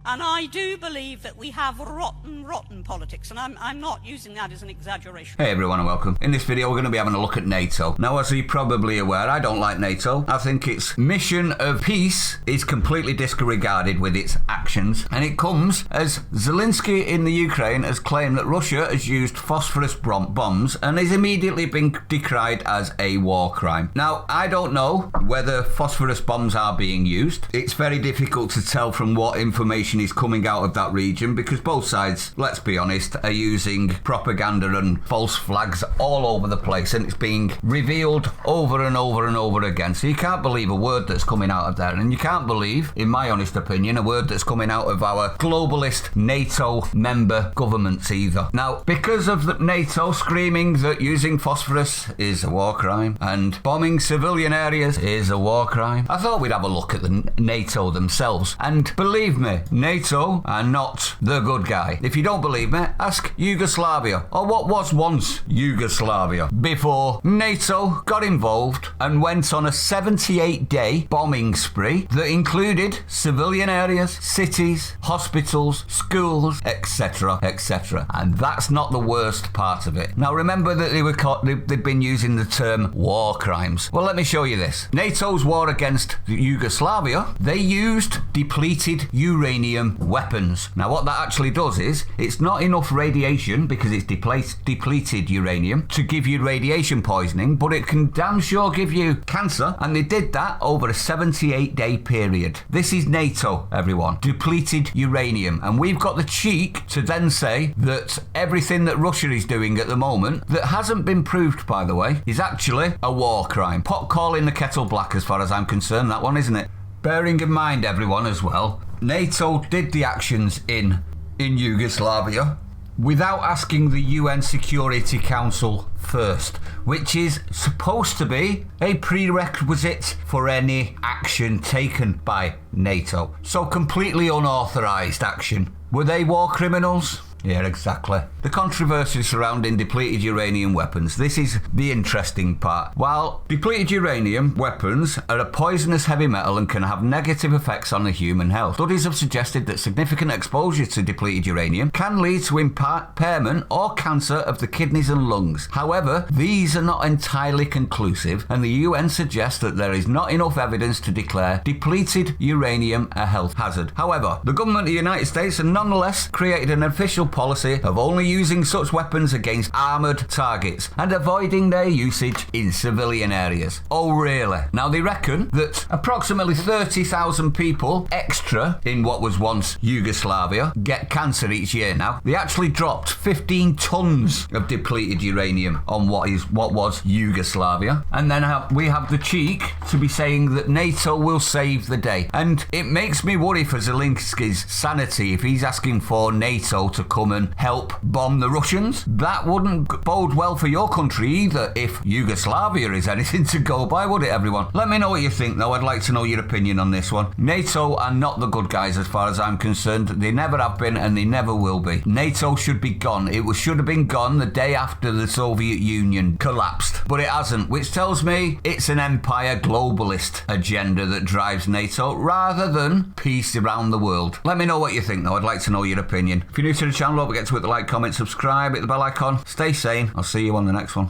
And I do believe that we have rotten politics, and I'm not using that as an exaggeration. Hey everyone and welcome. In this video we're going to be having a look at NATO. Now, as you're probably aware, I don't like NATO. I think its mission of peace is completely disregarded with its actions, and it comes as Zelensky in the Ukraine has claimed that Russia has used phosphorus bombs and is immediately been decried as a war crime. Now, I don't know whether phosphorus bombs are being used. It's very difficult to tell from what information is coming out of that region because both sides, let's be honest, are using propaganda and false flags all over the place, and it's being revealed over and over and over again. So you can't believe a word that's coming out of there, and you can't believe, in my honest opinion, a word that's coming out of our globalist NATO member governments either. Now, because of the NATO screaming that using phosphorus is a war crime and bombing civilian areas is a war crime, I thought we'd have a look at the NATO themselves. And believe me, NATO are not the good guy. If you don't believe me, ask Yugoslavia, or what was once Yugoslavia, before NATO got involved and went on a 78-day bombing spree that included civilian areas, cities, hospitals, schools, etc., etc. And that's not the worst part of it. Now, remember that they've been using the term war crimes. Well, let me show you this. NATO's war against Yugoslavia, they used depleted uranium weapons. Now, what that actually does is, it's not enough radiation, because it's depleted uranium, to give you radiation poisoning, but it can damn sure give you cancer, and they did that over a 78-day period. This is NATO, everyone. Depleted uranium. And we've got the cheek to then say that everything that Russia is doing at the moment, that hasn't been proved, by the way, is actually a war crime. Pot calling the kettle black as far as I'm concerned, that one, isn't it? Bearing in mind, everyone, as well, NATO did the actions in Yugoslavia without asking the UN Security Council first, which is supposed to be a prerequisite for any action taken by NATO. So completely unauthorized action. Were they war criminals? Yeah, exactly. The controversy surrounding depleted uranium weapons. This is the interesting part. While depleted uranium weapons are a poisonous heavy metal and can have negative effects on the human health, studies have suggested that significant exposure to depleted uranium can lead to impairment or cancer of the kidneys and lungs. However, these are not entirely conclusive, and the UN suggests that there is not enough evidence to declare depleted uranium a health hazard. However, the government of the United States have nonetheless created an official policy of only using such weapons against armoured targets and avoiding their usage in civilian areas. Oh really? Now, they reckon that approximately 30,000 people extra in what was once Yugoslavia get cancer each year now. They actually dropped 15 tons of depleted uranium on what was Yugoslavia, and then we have the cheek to be saying that NATO will save the day. And it makes me worry for Zelensky's sanity if he's asking for NATO to come and help bomb the Russians. That wouldn't bode well for your country either if Yugoslavia is anything to go by, would it, everyone? Let me know what you think, though. I'd like to know your opinion on this one. NATO are not the good guys as far as I'm concerned. They never have been and they never will be. NATO should be gone. It should have been gone the day after the Soviet Union collapsed, but it hasn't, which tells me it's an empire globalist agenda that drives NATO rather than peace around the world. Let me know what you think, though. I'd like to know your opinion. If you're new to the channel, don't forget to hit the like, comment, subscribe, hit the bell icon. Stay sane. I'll see you on the next one.